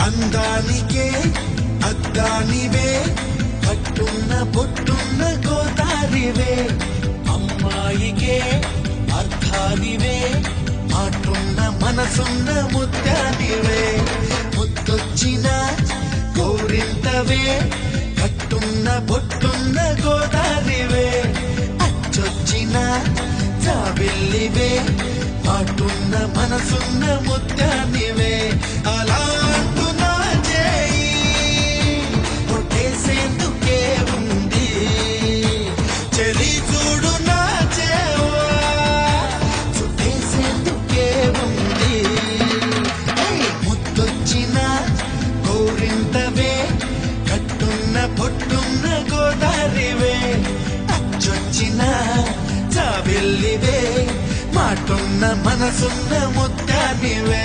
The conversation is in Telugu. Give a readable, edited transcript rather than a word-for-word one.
అందానికే అద్దానివే కట్టున్న బొట్టున్న గోదారివే అమ్మాయికే అర్థానివే మాటున్న మనసున్న ముత్యానివే ముద్దొచ్చిన గోరింతవే కట్టున్న బొట్టున్న గోదారివే అచ్చొచ్చిన జాబిల్లివే మాటున్న మనసున్న ముత్యానివే అలా అంటున్నా చేయి కొట్టేసేందుకే ఉంది చెలి చూడు నా చేవా చుట్టేసేందుకే ఉంది ముద్దొచ్చిన గోరింతవే కట్టున్న పొట్టున్న గోదారివే అచ్చొచ్చిన జాబిల్లివే మాటున్న మనసున్న ముత్యానివే